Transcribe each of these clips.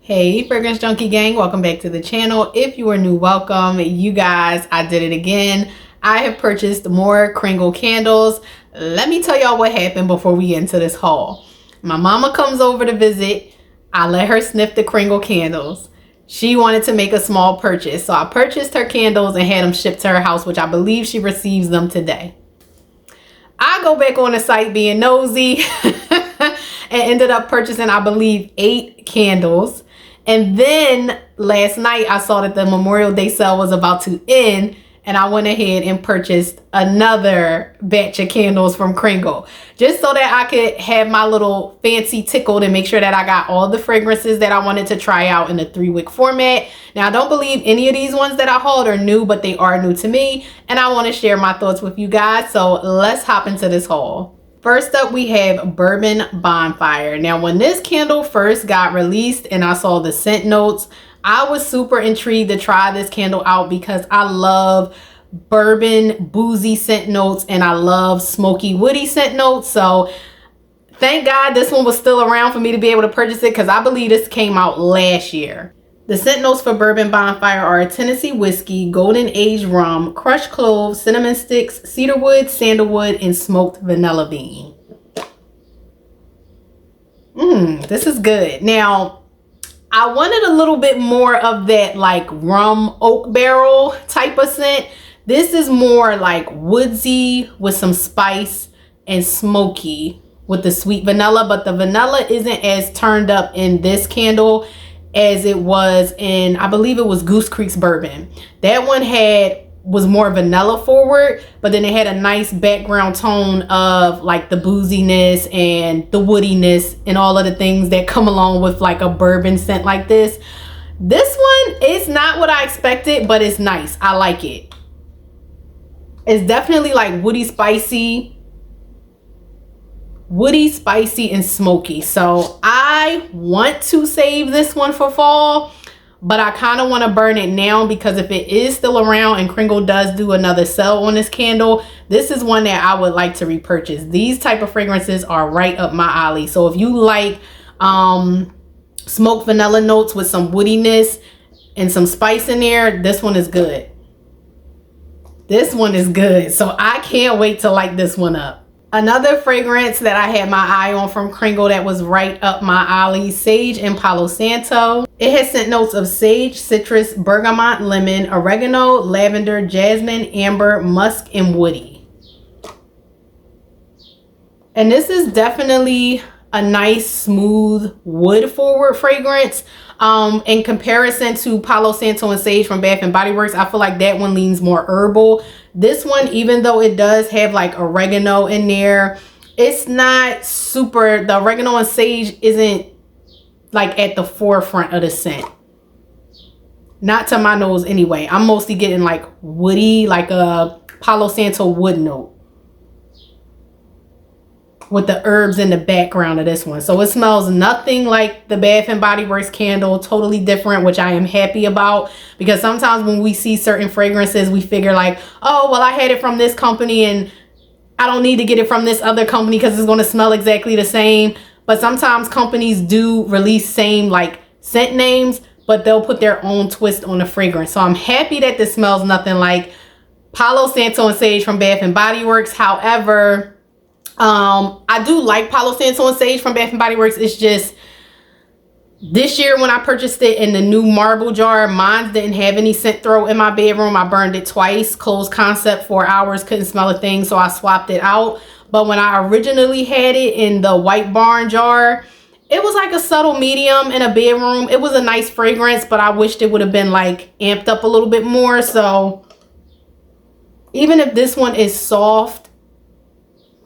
Hey fragrance junkie gang, welcome back to the channel. If you are new, welcome. You guys, I did it again. I have purchased more Kringle candles. Let me tell y'all what happened before we get into this haul. My mama comes over to visit. I let her sniff the Kringle candles. She wanted to make a small purchase, so I purchased her candles and had them shipped to her house, which I believe she receives them today. I go back on the site being nosy and ended up purchasing, I believe, 8 candles. And then last night I saw that the Memorial Day sale was about to end, and I went ahead and purchased another batch of candles from Kringle just so that I could have my little fancy tickled and make sure that I got all the fragrances that I wanted to try out in the 3-wick format. Now, I don't believe any of these ones that I hauled are new, but they are new to me, and I want to share my thoughts with you guys. So let's hop into this haul. First up, we have Bourbon Bonfire. Now, when this candle first got released and I saw the scent notes, I was super intrigued to try this candle out because I love bourbon boozy scent notes and I love smoky woody scent notes. So thank God this one was still around for me to be able to purchase it, because I believe this came out last year. The scent notes for Bourbon Bonfire are Tennessee whiskey, golden aged rum, crushed cloves, cinnamon sticks, cedarwood, sandalwood, and smoked vanilla bean. This is good. Now, I wanted a little bit more of that like rum oak barrel type of scent. This is more like woodsy with some spice and smoky with the sweet vanilla, but the vanilla isn't as turned up in this candle as it was in, I believe it was Goose Creek's Bourbon. That one was more vanilla forward, but then it had a nice background tone of like the booziness and the woodiness and all of the things that come along with like a bourbon scent like this. This one is not what I expected, but it's nice. I like it. It's definitely like woody, spicy, and smoky. So I want to save this one for fall, but I kind of want to burn it now, because if it is still around and Kringle does do another sale on this candle, this is one that I would like to repurchase. These type of fragrances are right up my alley. So if you like smoked vanilla notes with some woodiness and some spice in there, this one is good. This one is good. So I can't wait to light this one up. Another fragrance that I had my eye on from Kringle that was right up my alley, Sage and Palo Santo. It has scent notes of sage, citrus, bergamot, lemon, oregano, lavender, jasmine, amber, musk, and woody. And this is definitely a nice, smooth, wood forward fragrance. In comparison to Palo Santo and Sage from Bath and Body Works, I feel like that one leans more herbal. This one, even though it does have like oregano in there, it's not super, the oregano and sage isn't like at the forefront of the scent. Not to my nose anyway. I'm mostly getting like woody, like a Palo Santo wood note, with the herbs in the background of this one. So it smells nothing like the Bath and Body Works candle, totally different, which I am happy about, because sometimes when we see certain fragrances, we figure like, oh, well, I had it from this company and I don't need to get it from this other company because it's going to smell exactly the same. But sometimes companies do release same like scent names, but they'll put their own twist on the fragrance. So I'm happy that this smells nothing like Palo Santo and Sage from Bath and Body Works. However, I do like Palo Santo and Sage from Bath and Body Works. It's just this year when I purchased it in the new marble jar, mine didn't have any scent throw in my bedroom. I burned it twice, closed concept, 4 hours, couldn't smell a thing, so I swapped it out. But when I originally had it in the white barn jar, it was like a subtle medium in a bedroom. It was a nice fragrance, but I wished it would have been like amped up a little bit more. So even if this one is soft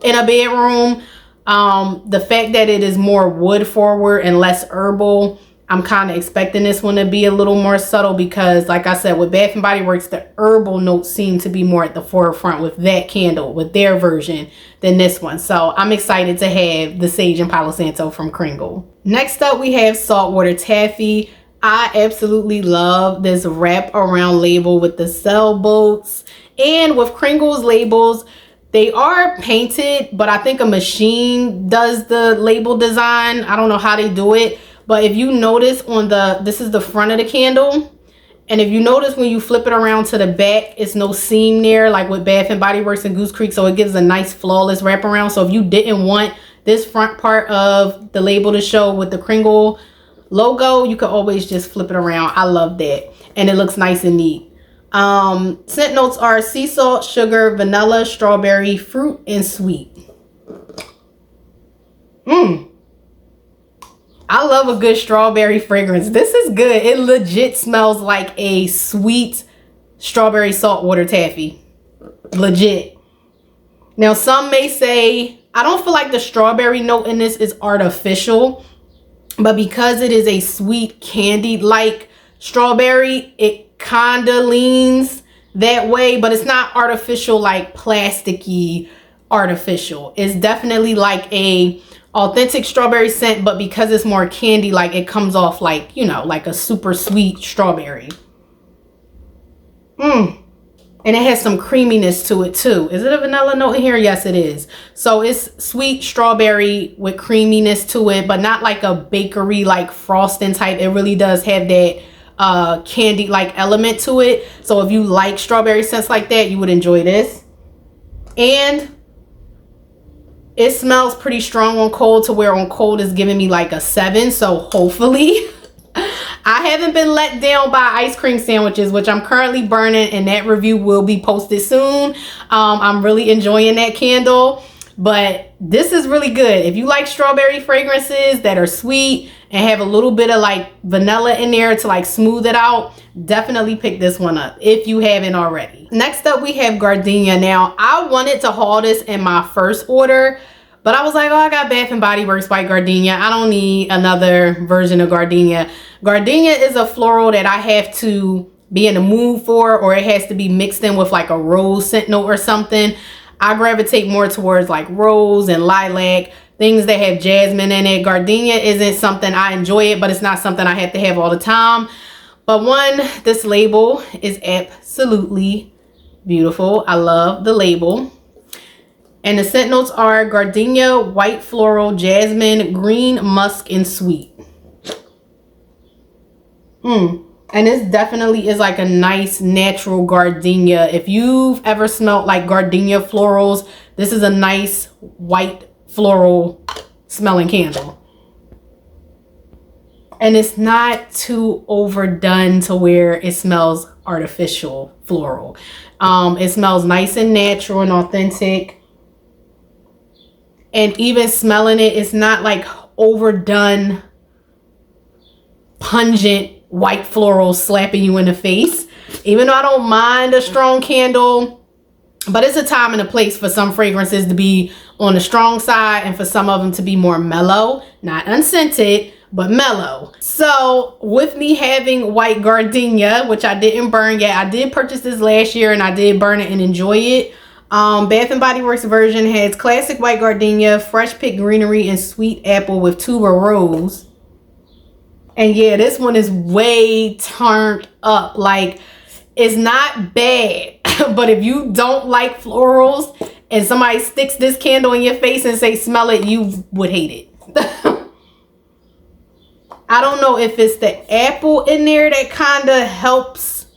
in a bedroom, the fact that it is more wood forward and less herbal, I'm kind of expecting this one to be a little more subtle, because like I said, with Bath and Body Works, the herbal notes seem to be more at the forefront with that candle, with their version, than this one. So I'm excited to have the Sage and Palo Santo from Kringle. Next up, we have Saltwater Taffy. I absolutely love this wrap around label with the sailboats, and with Kringle's labels, they are painted, but I think a machine does the label design. I don't know how they do it, But if you notice on this is the front of the candle. And if you notice when you flip it around to the back, it's no seam there like with Bath and Body Works and Goose Creek. So it gives a nice flawless wraparound. So if you didn't want this front part of the label to show with the Kringle logo, you could always just flip it around. I love that. And it looks nice and neat. Scent notes are sea salt, sugar, vanilla, strawberry, fruit, and sweet. I love a good strawberry fragrance. This is good. It legit smells like a sweet strawberry saltwater taffy. Legit. Now, some may say, I don't feel like the strawberry note in this is artificial, but because it is a sweet candy-like strawberry, it kind of leans that way, but it's not artificial, like plasticky artificial. It's definitely like a authentic strawberry scent, but because it's more candy, like it comes off like, you know, like a super sweet strawberry. And it has some creaminess to it too. Is it a vanilla note in here? Yes, it is. So it's sweet strawberry with creaminess to it, but not like a bakery like frosting type. It really does have that candy like element to it. So if you like strawberry scents like that, you would enjoy this. And it smells pretty strong on cold, to where on cold is giving me like a 7. So hopefully I haven't been let down by ice cream sandwiches, which I'm currently burning, and that review will be posted soon. I'm really enjoying that candle, but this is really good. If you like strawberry fragrances that are sweet and have a little bit of like vanilla in there to like smooth it out, definitely pick this one up if you haven't already. Next up, we have Gardenia. Now, I wanted to haul this in my first order, but I was like, oh, I got Bath and Body Works by Gardenia. I don't need another version of Gardenia. Gardenia is a floral that I have to be in the mood for, or it has to be mixed in with like a rose scent note or something. I gravitate more towards like rose and lilac, things that have jasmine in it. Gardenia isn't something, I enjoy it, but it's not something I have to have all the time. But one, this label is absolutely beautiful. I love the label. And the scent notes are gardenia, white floral, jasmine, green, musk, and sweet. And this definitely is like a nice natural gardenia. If you've ever smelled like gardenia florals, this is a nice white floral smelling candle. And it's not too overdone to where it smells artificial floral. It smells nice and natural and authentic. And even smelling it, it's not like overdone, pungent white floral slapping you in the face. Even though I don't mind a strong candle, but it's a time and a place for some fragrances to be on the strong side and for some of them to be more mellow, not unscented, but mellow. So with me having white gardenia, which I didn't burn yet, I did purchase this last year and I did burn it and enjoy it. Bath and Body Works version has classic white gardenia, fresh picked greenery, and sweet apple with tuber rose. And yeah, this one is way turned up. Like, it's not bad, but if you don't like florals and somebody sticks this candle in your face and say smell it, you would hate it. I don't know if it's the apple in there that kind of helps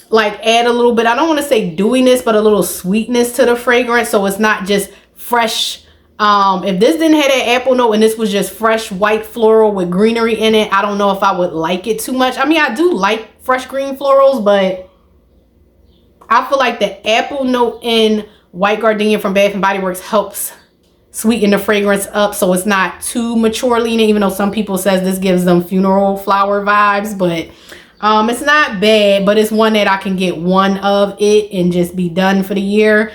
like add a little bit, I don't want to say dewiness, but a little sweetness to the fragrance, so it's not just fresh. If this didn't have that apple note and this was just fresh white floral with greenery in it, I don't know if I would like it too much. I mean, I do like fresh green florals, but I feel like the apple note in white gardenia from Bath and Body Works helps sweeten the fragrance up so it's not too mature leaning, even though some people says this gives them funeral flower vibes. But it's not bad, but it's one that I can get one of it and just be done for the year.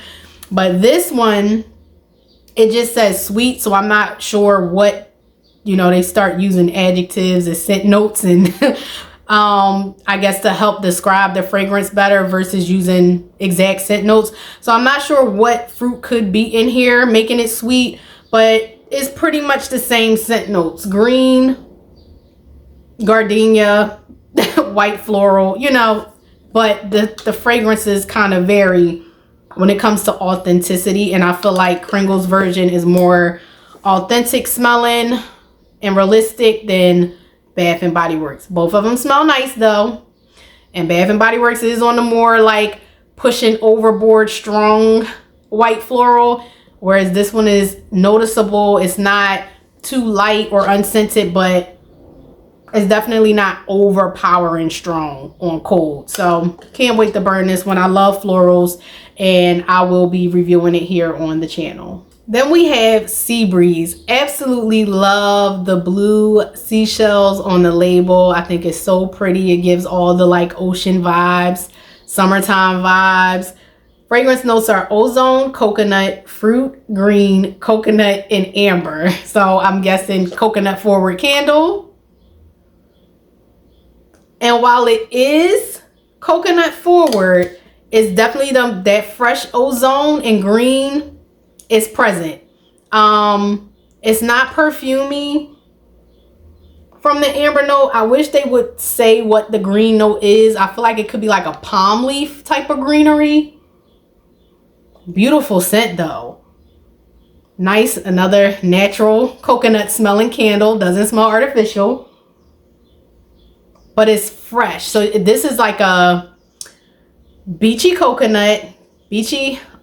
But this one, it just says sweet, so I'm not sure what, you know, they start using adjectives and scent notes and I guess to help describe the fragrance better versus using exact scent notes. So I'm not sure what fruit could be in here making it sweet, but it's pretty much the same scent notes. Green, gardenia, white floral, you know, but the fragrances kind of vary when it comes to authenticity. And I feel like Kringle's version is more authentic smelling and realistic than Bath and Body Works. Both of them smell nice though. And Bath and Body Works is on the more like pushing overboard strong white floral, whereas this one is noticeable. It's not too light or unscented, but it's definitely not overpowering strong on cold. So can't wait to burn this one. I love florals, and I will be reviewing it here on the channel. Then we have Sea Breeze. Absolutely love the blue seashells on the label. I think it's so pretty. It gives all the like ocean vibes, summertime vibes. Fragrance notes are ozone, coconut, fruit, green, coconut, and amber. So I'm guessing coconut forward candle. And while it is coconut forward, it's definitely that fresh ozone and green is present. It's not perfumey from the amber note. I wish they would say what the green note is. I feel like it could be like a palm leaf type of greenery. Beautiful scent though. Nice, another natural coconut smelling candle. Doesn't smell artificial, but it's fresh. So this is like a beachy coconut,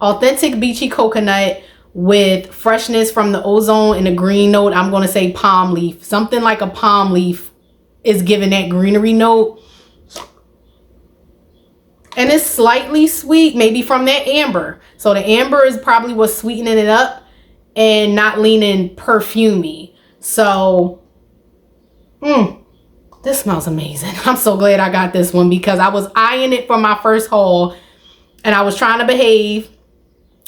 authentic beachy coconut with freshness from the ozone and the green note. I'm going to say palm leaf. Something like a palm leaf is giving that greenery note. And it's slightly sweet, maybe from that amber. So the amber is probably what's sweetening it up and not leaning perfumey. So, this smells amazing. I'm so glad I got this one because I was eyeing it for my first haul and I was trying to behave.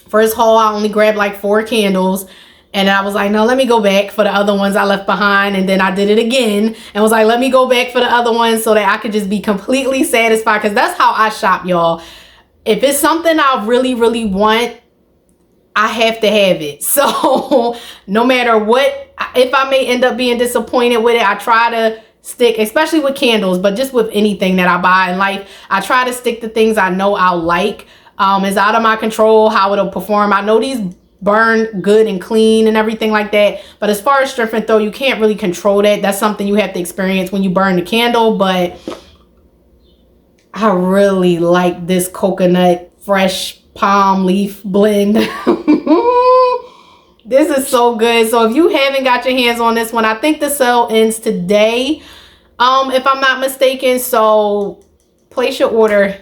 First haul, I only grabbed like 4 candles. And I was like, no, let me go back for the other ones I left behind. And then I did it again and was like, let me go back for the other ones so that I could just be completely satisfied. Because that's how I shop, y'all. If it's something I really, really want, I have to have it. So no matter what, if I may end up being disappointed with it, I try to stick, especially with candles, but just with anything that I buy in life, I try to stick to things I know I'll like. It's out of my control how it'll perform. I know these burn good and clean and everything like that, but as far as strength and throw, you can't really control that. That's something you have to experience when you burn the candle. But I really like this coconut fresh palm leaf blend. This is so good. So if you haven't got your hands on this one, I think the sale ends today, if I'm not mistaken. So place your order,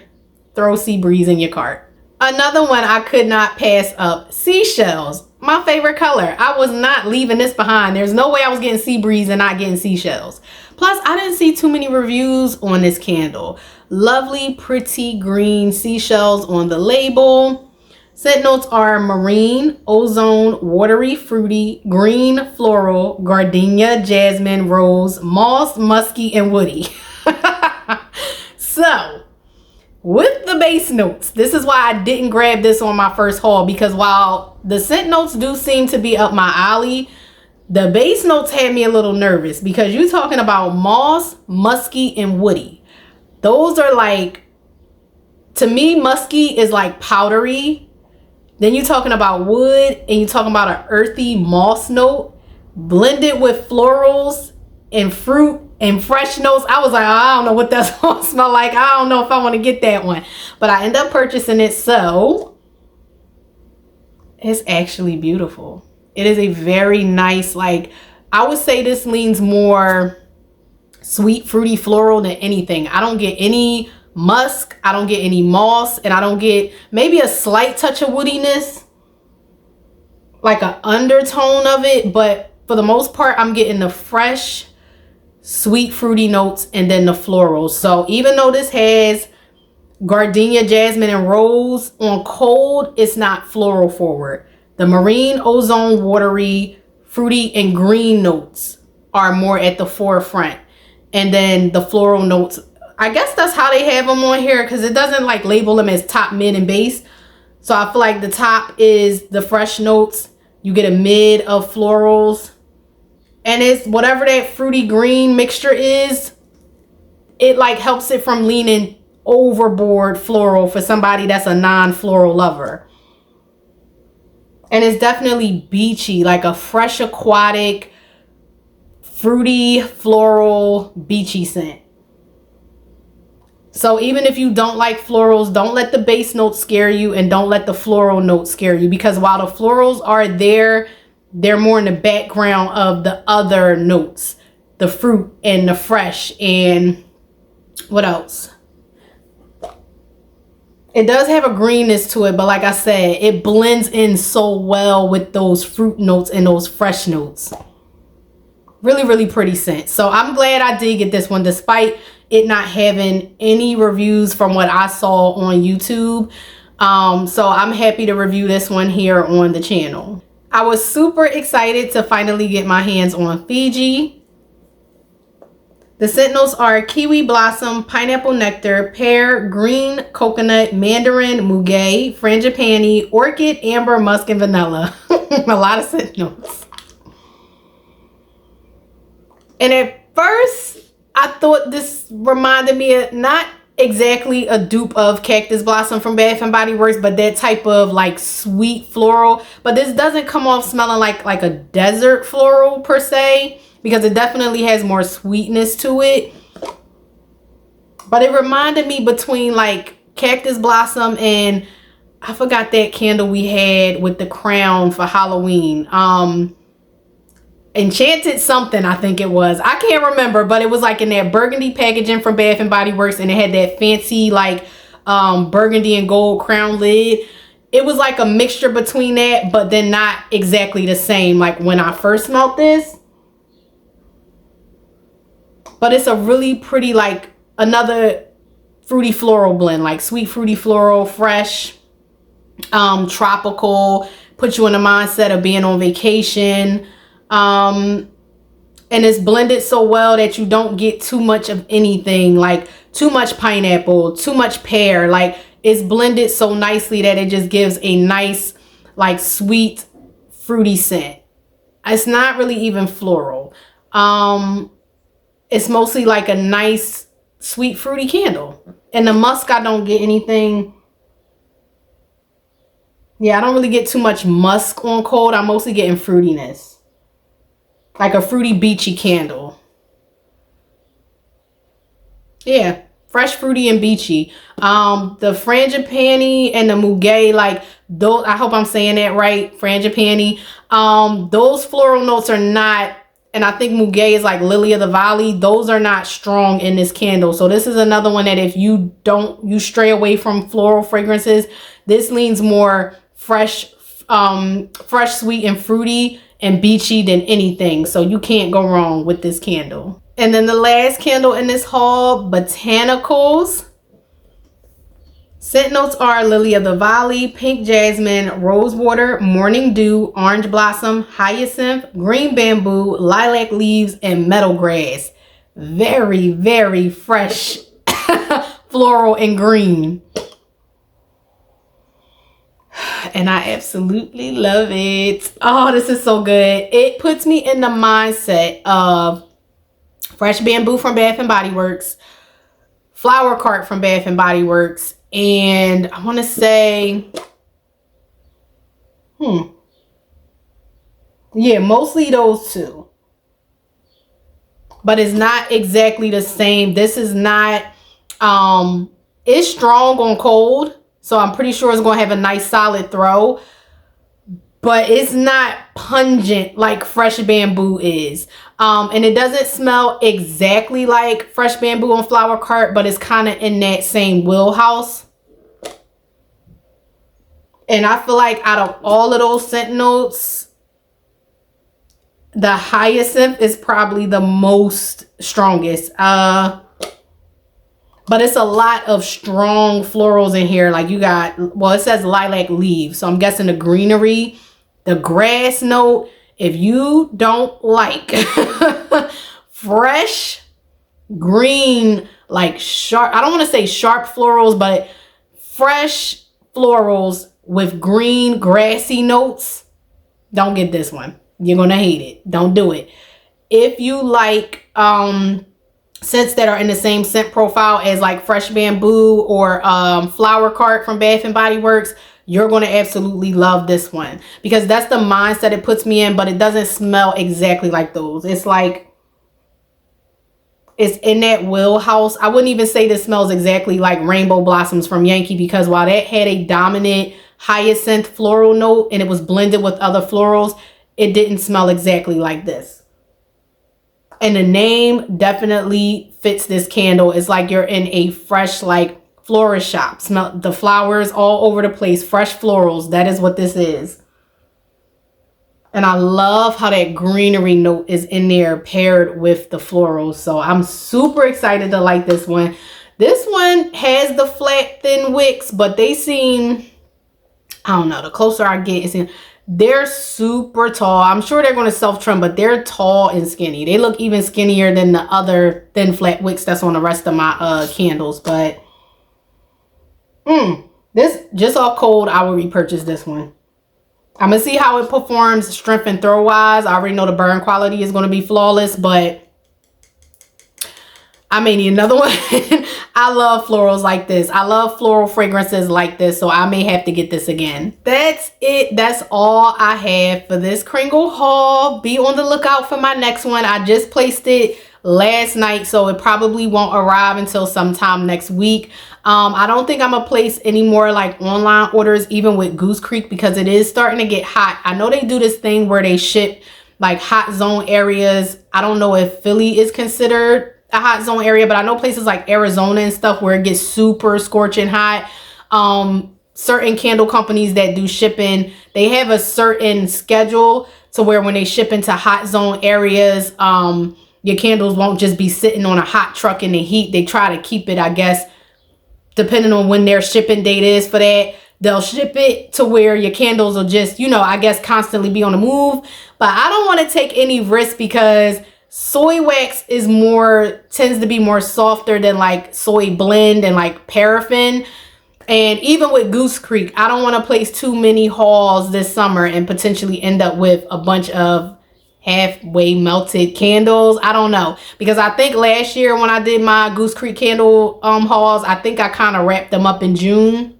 throw Sea Breeze in your cart. Another one I could not pass up, Seashells. My favorite color. I was not leaving this behind. There's no way I was getting Sea Breeze and not getting Seashells. Plus, I didn't see too many reviews on this candle. Lovely, pretty green seashells on the label. Scent notes are marine, ozone, watery, fruity, green, floral, gardenia, jasmine, rose, moss, musky, and woody. So, with the base notes, this is why I didn't grab this on my first haul, because while the scent notes do seem to be up my alley, the base notes had me a little nervous because you're talking about moss, musky, and woody. Those are like, to me, musky is like powdery. Then you're talking about wood and you're talking about an earthy moss note blended with florals and fruit and fresh notes. I was like, I don't know what that's gonna smell like. I don't know if I want to get that one, but I end up purchasing it. So it's actually beautiful. It is a very nice, like, I would say this leans more sweet, fruity, floral than anything. I don't get any musk, I don't get any moss, and I don't get maybe a slight touch of woodiness, like an undertone of it, but for the most part, I'm getting the fresh, sweet, fruity notes and then the florals. So even though this has gardenia, jasmine, and rose on cold, it's not floral forward. The marine, ozone, watery, fruity, and green notes are more at the forefront. And then the floral notes, I guess that's how they have them on here because it doesn't like label them as top, mid, and base. So I feel like the top is the fresh notes. You get a mid of florals. And it's whatever that fruity green mixture is, it like helps it from leaning overboard floral for somebody that's a non-floral lover. And it's definitely beachy, like a fresh aquatic fruity, floral, beachy scent. So even if you don't like florals, don't let the base notes scare you, and don't let the floral notes scare you, because while the florals are there, they're more in the background of the other notes, the fruit and the fresh, and what else? It does have a greenness to it, but like I said, it blends in so well with those fruit notes and those fresh notes. Really, really pretty scent. So I'm glad I did get this one, despite it not having any reviews from what I saw on YouTube. So I'm happy to review this one here on the channel. I was super excited to finally get my hands on Fiji. The scent notes are kiwi blossom, pineapple nectar, pear, green coconut, mandarin, muguet, frangipani, orchid, amber, musk, and vanilla. A lot of scent notes. And at first, I thought this reminded me of not exactly a dupe of Cactus Blossom from Bath & Body Works, but that type of like sweet floral. But this doesn't come off smelling like a desert floral per se, because it definitely has more sweetness to it. But it reminded me between like Cactus Blossom and I forgot that candle we had with the crown for Halloween. Enchanted something, I think it was. I can't remember, but it was like in that burgundy packaging from Bath & Body Works, and it had that fancy like burgundy and gold crown lid. It was like a mixture between that, but then not exactly the same like when I first smelled this. But it's a really pretty, like another fruity floral blend, like sweet fruity floral, fresh, tropical, put you in the mindset of being on vacation. And it's blended so well that you don't get too much of anything, like too much pineapple, too much pear. Like it's blended so nicely that it just gives a nice, like sweet, fruity scent. It's not really even floral. It's mostly like a nice, sweet, fruity candle. And the musk, I don't get anything. Yeah, I don't really get too much musk on cold. I'm mostly getting fruitiness. Like a fruity, beachy candle. Yeah, fresh, fruity, and beachy. The frangipani and the muguet, like those, I hope I'm saying that right, frangipani. Those floral notes are not, and I think muguet is like lily of the valley. Those are not strong in this candle. So this is another one that if you stray away from floral fragrances, this leans more fresh, sweet, and fruity and beachy than anything. So you can't go wrong with this candle. And then the last candle in this haul, Botanicals. Scent notes are lily of the valley, pink jasmine, rosewater, morning dew, orange blossom, hyacinth, green bamboo, lilac leaves, and meadow grass. Very, very fresh floral and green. And I absolutely love it. Oh, this is so good. It puts me in the mindset of fresh bamboo from Bath & Body Works, flower cart from Bath & Body Works, and I want to say, yeah, mostly those two. But it's not exactly the same. This is not, it's strong on cold. So I'm pretty sure it's going to have a nice solid throw. But it's not pungent like fresh bamboo is. And it doesn't smell exactly like fresh bamboo on flower cart, but it's kind of in that same wheelhouse. And I feel like out of all of those scent notes, the hyacinth is probably the most strongest. But it's a lot of strong florals in here. Like you got, well, it says lilac leaves. So I'm guessing the greenery, the grass note. If you don't like fresh, green, like sharp, I don't want to say sharp florals, but fresh florals with green, grassy notes, don't get this one. You're going to hate it. Don't do it. If you like, scents that are in the same scent profile as like fresh bamboo or flower cart from Bath & Body Works, you're going to absolutely love this one, because that's the mindset it puts me in, but it doesn't smell exactly like those. It's like It's in that wheelhouse. I wouldn't even say this smells exactly like Rainbow Blossoms from Yankee, because while that had a dominant hyacinth floral note and it was blended with other florals, it didn't smell exactly like this. And the name definitely fits this candle. It's like you're in a fresh, like, florist shop. Smell the flowers all over the place, fresh florals. That is what this is. And I love how that greenery note is in there paired with the florals. So I'm super excited to like this one. This one has the flat, thin wicks, but they seem, I don't know, the closer I get, they're super tall. I'm sure they're going to self-trim, but they're tall and skinny. They look even skinnier than the other thin, flat wicks that's on the rest of my candles. But this, just off cold, I will repurchase this one. I'm going to see how it performs strength and throw wise. I already know the burn quality is going to be flawless, but I may need another one. I love florals like this. I love floral fragrances like this, so I may have to get this again. That's it. That's all I have for this Kringle haul. Be on the lookout for my next one. I just placed it last night, so it probably won't arrive until sometime next week. I don't think I'm gonna place any more like online orders, even with Goose Creek, because it is starting to get hot. I know they do this thing where they ship like hot zone areas. I don't know if Philly is considered a hot zone area, but I know places like Arizona and stuff where it gets super scorching hot. Certain candle companies that do shipping, they have a certain schedule to where when they ship into hot zone areas, your candles won't just be sitting on a hot truck in the heat. They try to keep it, I guess, depending on when their shipping date is for that, they'll ship it to where your candles will just, you know, I guess constantly be on the move. But I don't want to take any risk because soy wax is tends to be more softer than like soy blend and like paraffin. And even with Goose Creek, I don't want to place too many hauls this summer and potentially end up with a bunch of halfway melted candles. I don't know, because I think last year when I did my Goose Creek candle hauls, I think I kind of wrapped them up in June.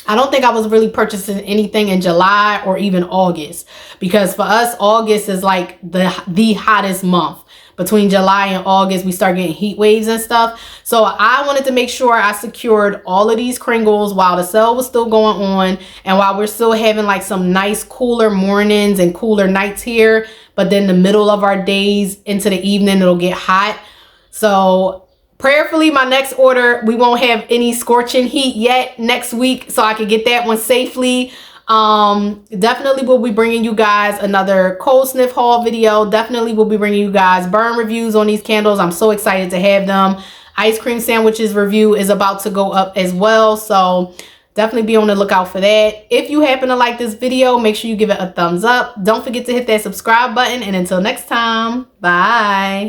I don't think I was really purchasing anything in July or even August, because for us August is like the hottest month. Between July and August, we start getting heat waves and stuff. So I wanted to make sure I secured all of these Kringles while the sale was still going on and while we're still having like some nice cooler mornings and cooler nights here. But then the middle of our days into the evening, it'll get hot. So prayerfully, my next order, we won't have any scorching heat yet next week, so I can get that one safely. Definitely will be bringing you guys another cold sniff haul video. Definitely will be bringing you guys burn reviews on these candles. I'm so excited to have them. Ice cream sandwiches review is about to go up as well, so definitely be on the lookout for that. If you happen to like this video, make sure you give it a thumbs up. Don't forget to hit that subscribe button, and until next time, bye.